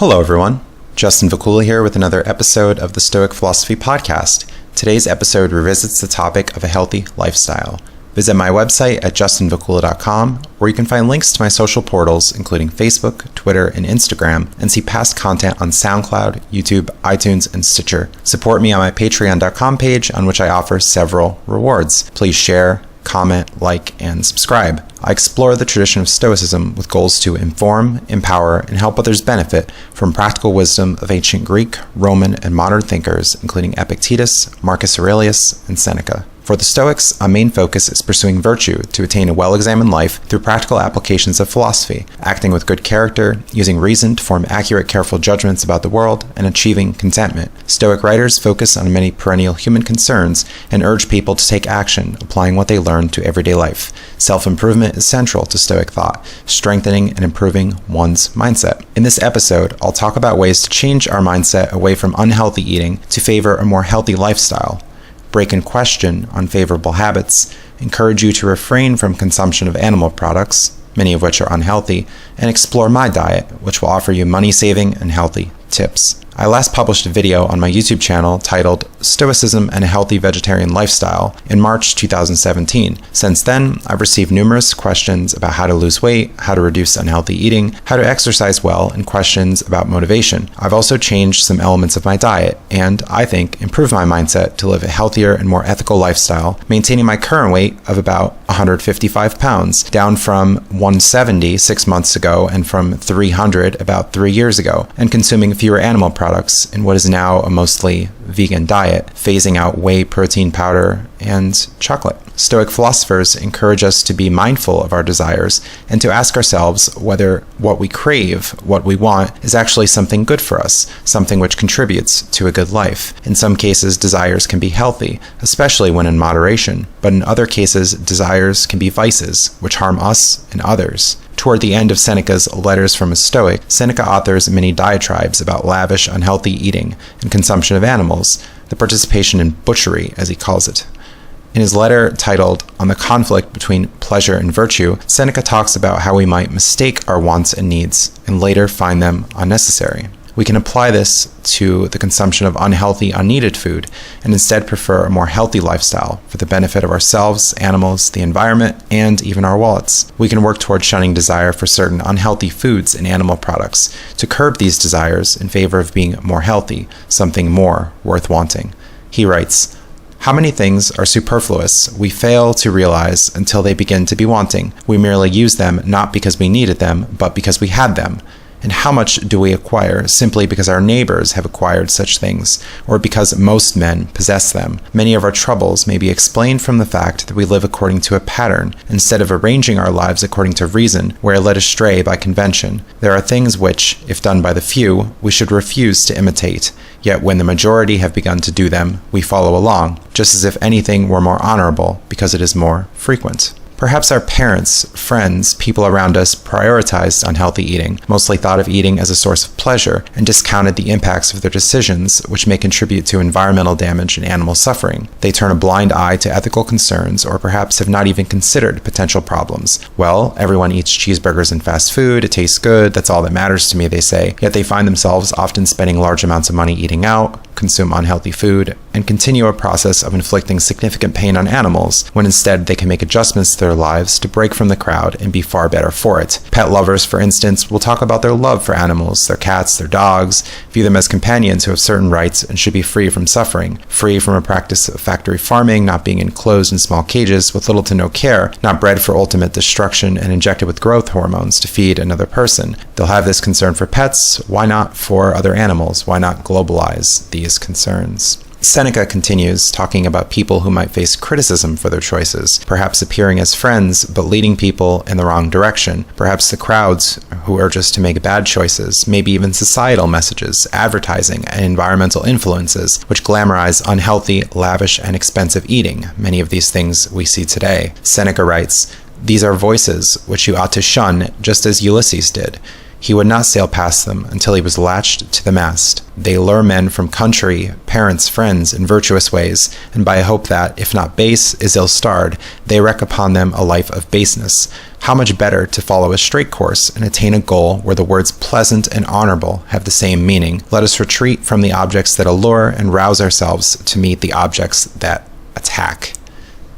Hello everyone, Justin Vacula here with another episode of the Stoic Philosophy Podcast. Today's episode revisits the topic of a healthy lifestyle. Visit my website at justinvacula.com, where you can find links to my social portals, including Facebook, Twitter, and Instagram, and see past content on SoundCloud, YouTube, iTunes, and Stitcher. Support me on my patreon.com page, on which I offer several rewards. Please share, comment, like, and subscribe. I explore the tradition of Stoicism with goals to inform, empower, and help others benefit from practical wisdom of ancient Greek, Roman, and modern thinkers, including Epictetus, Marcus Aurelius, and Seneca. For the Stoics, a main focus is pursuing virtue to attain a well-examined life through practical applications of philosophy, acting with good character, using reason to form accurate, careful judgments about the world, and achieving contentment. Stoic writers focus on many perennial human concerns and urge people to take action, applying what they learn to everyday life. Self-improvement is central to Stoic thought, strengthening and improving one's mindset. In this episode, I'll talk about ways to change our mindset away from unhealthy eating to favor a more healthy lifestyle, break and question unfavorable habits, encourage you to refrain from consumption of animal products, many of which are unhealthy, and explore my diet, which will offer you money-saving and healthy tips. I last published a video on my YouTube channel titled Stoicism and a Healthy Vegetarian Lifestyle in March 2017. Since then, I've received numerous questions about how to lose weight, how to reduce unhealthy eating, how to exercise well, and questions about motivation. I've also changed some elements of my diet and, I think, improved my mindset to live a healthier and more ethical lifestyle, maintaining my current weight of about 155 pounds, down from 170 6 months ago and from 300 about 3 years ago, and consuming fewer animal products in what is now a mostly vegan diet, phasing out whey protein powder and chocolate. Stoic philosophers encourage us to be mindful of our desires and to ask ourselves whether what we crave, what we want, is actually something good for us, something which contributes to a good life. In some cases, desires can be healthy, especially when in moderation, but in other cases, desires can be vices, which harm us and others. Toward the end of Seneca's Letters from a Stoic, Seneca authors many diatribes about lavish, unhealthy eating and consumption of animals, the participation in butchery, as he calls it. In his letter titled On the Conflict Between Pleasure and Virtue, Seneca talks about how we might mistake our wants and needs and later find them unnecessary. We can apply this to the consumption of unhealthy, unneeded food and instead prefer a more healthy lifestyle for the benefit of ourselves, animals, the environment, and even our wallets. We can work toward shunning desire for certain unhealthy foods and animal products to curb these desires in favor of being more healthy, something more worth wanting. He writes, "How many things are superfluous we fail to realize until they begin to be wanting. We merely use them not because we needed them, but because we had them. And how much do we acquire simply because our neighbors have acquired such things, or because most men possess them? Many of our troubles may be explained from the fact that we live according to a pattern, instead of arranging our lives according to reason, we are led astray by convention. There are things which, if done by the few, we should refuse to imitate. Yet when the majority have begun to do them, we follow along, just as if anything were more honorable, because it is more frequent." Perhaps our parents, friends, people around us prioritized unhealthy eating, mostly thought of eating as a source of pleasure, and discounted the impacts of their decisions, which may contribute to environmental damage and animal suffering. They turn a blind eye to ethical concerns, or perhaps have not even considered potential problems. Well, everyone eats cheeseburgers and fast food, it tastes good, that's all that matters to me, they say, yet they find themselves often spending large amounts of money eating out, consume unhealthy food, and continue a process of inflicting significant pain on animals, when instead they can make adjustments to their lives to break from the crowd and be far better for it. Pet lovers, for instance, will talk about their love for animals, their cats, their dogs, view them as companions who have certain rights and should be free from suffering, free from a practice of factory farming, not being enclosed in small cages with little to no care, not bred for ultimate destruction and injected with growth hormones to feed another person. They'll have this concern for pets, why not for other animals? Why not globalize these concerns? Seneca continues, talking about people who might face criticism for their choices, perhaps appearing as friends, but leading people in the wrong direction, perhaps the crowds who urge us to make bad choices, maybe even societal messages, advertising, and environmental influences, which glamorize unhealthy, lavish, and expensive eating, many of these things we see today. Seneca writes, "These are voices which you ought to shun, just as Ulysses did. He would not sail past them until he was latched to the mast. They lure men from country, parents, friends, in virtuous ways, and by a hope that, if not base, is ill-starred, they wreak upon them a life of baseness. How much better to follow a straight course and attain a goal where the words pleasant and honorable have the same meaning. Let us retreat from the objects that allure and rouse ourselves to meet the objects that attack.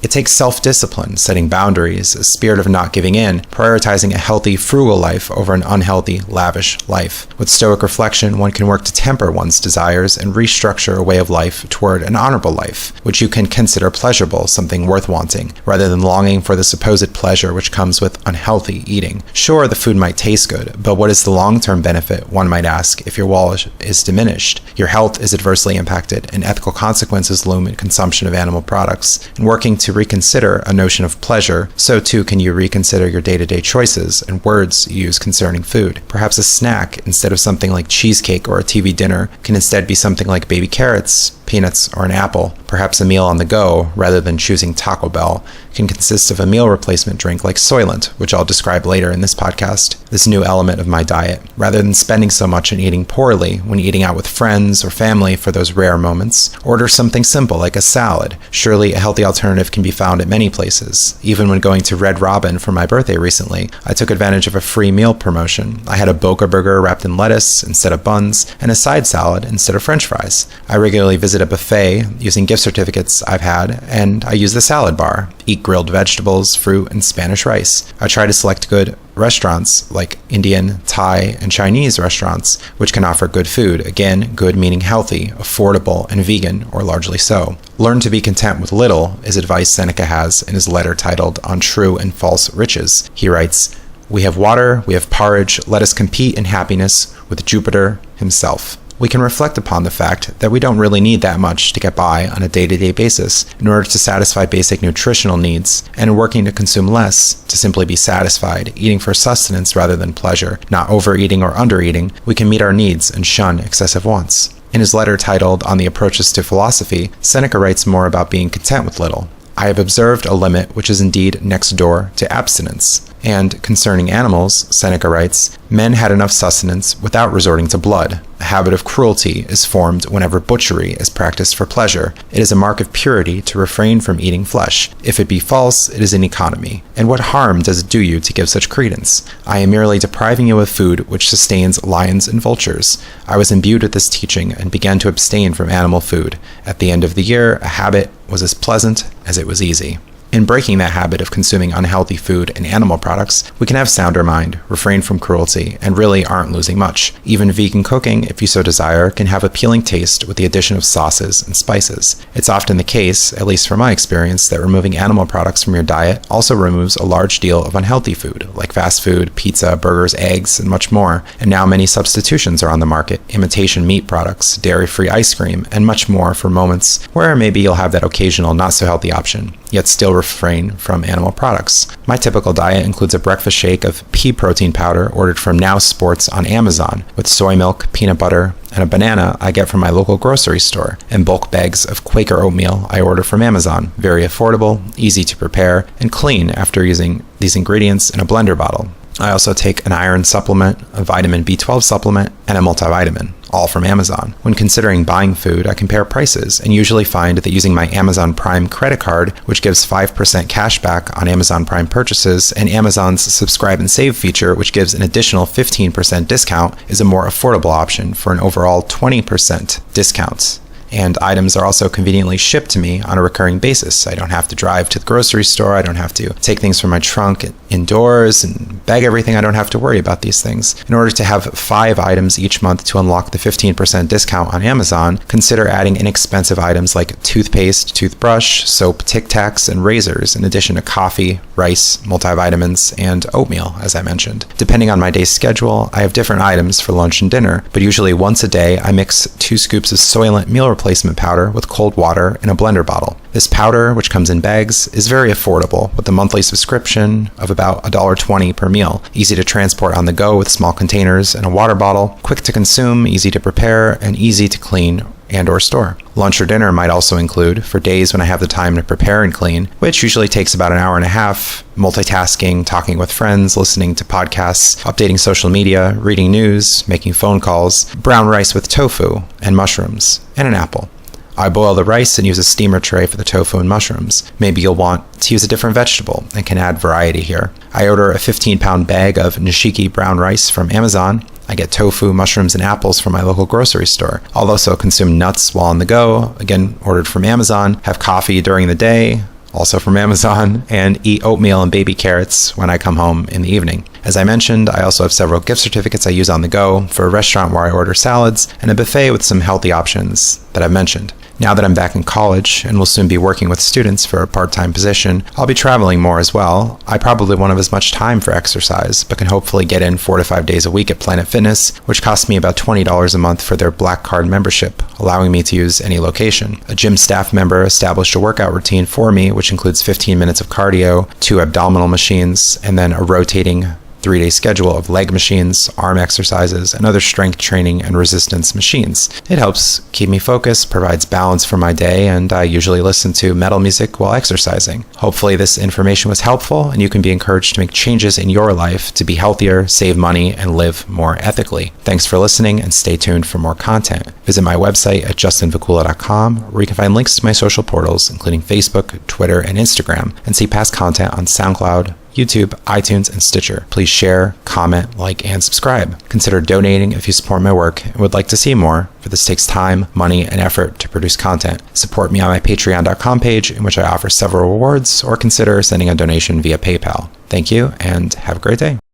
It takes self-discipline, setting boundaries, a spirit of not giving in, prioritizing a healthy, frugal life over an unhealthy, lavish life. With Stoic reflection, one can work to temper one's desires and restructure a way of life toward an honorable life, which you can consider pleasurable, something worth wanting, rather than longing for the supposed pleasure which comes with unhealthy eating. Sure, the food might taste good, but what is the long-term benefit, one might ask, if your wallet is diminished, your health is adversely impacted, and ethical consequences loom in consumption of animal products? In working to reconsider a notion of pleasure, so too can you reconsider your day-to-day choices and words you use concerning food. Perhaps a snack, instead of something like cheesecake or a TV dinner, can instead be something like baby carrots, peanuts, or an apple. Perhaps a meal on the go, rather than choosing Taco Bell, can consist of a meal replacement drink like Soylent, which I'll describe later in this podcast, this new element of my diet. Rather than spending so much on eating poorly when eating out with friends or family for those rare moments, order something simple like a salad. Surely a healthy alternative can be found at many places. Even when going to Red Robin for my birthday recently, I took advantage of a free meal promotion. I had a Boca burger wrapped in lettuce instead of buns, and a side salad instead of french fries. I regularly visit a buffet using gift certificates I've had, and I use the salad bar, eat grilled vegetables, fruit, and Spanish rice. I try to select good restaurants like Indian, Thai, and Chinese restaurants, which can offer good food. Again, good meaning healthy, affordable, and vegan, or largely so. Learn to be content with little is advice Seneca has in his letter titled On True and False Riches. He writes, "We have water, we have porridge, let us compete in happiness with Jupiter himself." We can reflect upon the fact that we don't really need that much to get by on a day-to-day basis in order to satisfy basic nutritional needs, and working to consume less to simply be satisfied, eating for sustenance rather than pleasure, not overeating or undereating, we can meet our needs and shun excessive wants. In his letter titled On the Approaches to Philosophy, Seneca writes more about being content with little. I have observed a limit which is indeed next door to abstinence. And concerning animals, Seneca writes, men had enough sustenance without resorting to blood. A habit of cruelty is formed whenever butchery is practiced for pleasure. It is a mark of purity to refrain from eating flesh. If it be false, it is an economy. And what harm does it do you to give such credence? I am merely depriving you of food which sustains lions and vultures. I was imbued with this teaching and began to abstain from animal food. At the end of the year, a habit was as pleasant as it was easy. In breaking that habit of consuming unhealthy food and animal products, we can have sounder mind, refrain from cruelty, and really aren't losing much. Even vegan cooking, if you so desire, can have appealing taste with the addition of sauces and spices. It's often the case, at least from my experience, that removing animal products from your diet also removes a large deal of unhealthy food, like fast food, pizza, burgers, eggs, and much more. And now many substitutions are on the market, imitation meat products, dairy-free ice cream, and much more for moments where maybe you'll have that occasional not-so-healthy option, yet still refrain from animal products. My typical diet includes a breakfast shake of pea protein powder ordered from Now Sports on Amazon, with soy milk, peanut butter, and a banana I get from my local grocery store, and bulk bags of Quaker oatmeal I order from Amazon. Very affordable, easy to prepare, and clean after using these ingredients in a blender bottle. I also take an iron supplement, a vitamin B12 supplement, and a multivitamin, all from Amazon. When considering buying food, I compare prices and usually find that using my Amazon Prime credit card, which gives 5% cash back on Amazon Prime purchases, and Amazon's Subscribe and Save feature, which gives an additional 15% discount, is a more affordable option for an overall 20% discount. And items are also conveniently shipped to me on a recurring basis. I don't have to drive to the grocery store. I don't have to take things from my trunk indoors and bag everything. I don't have to worry about these things. In order to have 5 items each month to unlock the 15% discount on Amazon, consider adding inexpensive items like toothpaste, toothbrush, soap, Tic Tacs, and razors, in addition to coffee, rice, multivitamins, and oatmeal, as I mentioned. Depending on my day's schedule, I have different items for lunch and dinner, but usually once a day I mix 2 scoops of Soylent meal replacement powder with cold water in a blender bottle. This powder, which comes in bags, is very affordable, with a monthly subscription of about $1.20 per meal. Easy to transport on the go with small containers and a water bottle, quick to consume, easy to prepare, and easy to clean and or store. Lunch or dinner might also include, for days when I have the time to prepare and clean, which usually takes about an hour and a half, multitasking, talking with friends, listening to podcasts, updating social media, reading news, making phone calls, brown rice with tofu and mushrooms, and an apple. I boil the rice and use a steamer tray for the tofu and mushrooms. Maybe you'll want to use a different vegetable and can add variety here. I order a 15-pound bag of nishiki brown rice from Amazon. I get tofu, mushrooms, and apples from my local grocery store. I'll also consume nuts while on the go, again ordered from Amazon, have coffee during the day, also from Amazon, and eat oatmeal and baby carrots when I come home in the evening. As I mentioned, I also have several gift certificates I use on the go for a restaurant where I order salads and a buffet with some healthy options that I've mentioned. Now that I'm back in college and will soon be working with students for a part-time position, I'll be traveling more as well. I probably won't have as much time for exercise, but can hopefully get in 4 to 5 days a week at Planet Fitness, which costs me about $20 a month for their Black Card membership, allowing me to use any location. A gym staff member established a workout routine for me, which includes 15 minutes of cardio, 2 abdominal machines, and then a rotating 3-day schedule of leg machines, arm exercises, and other strength training and resistance machines. It helps keep me focused, provides balance for my day, and I usually listen to metal music while exercising. Hopefully this information was helpful and you can be encouraged to make changes in your life to be healthier, save money, and live more ethically. Thanks for listening and stay tuned for more content. Visit my website at justinvacula.com where you can find links to my social portals, including Facebook, Twitter, and Instagram, and see past content on SoundCloud, YouTube, iTunes, and Stitcher. Please share, comment, like, and subscribe. Consider donating if you support my work and would like to see more, for this takes time, money, and effort to produce content. Support me on my patreon.com page, in which I offer several rewards, or consider sending a donation via PayPal. Thank you, and have a great day.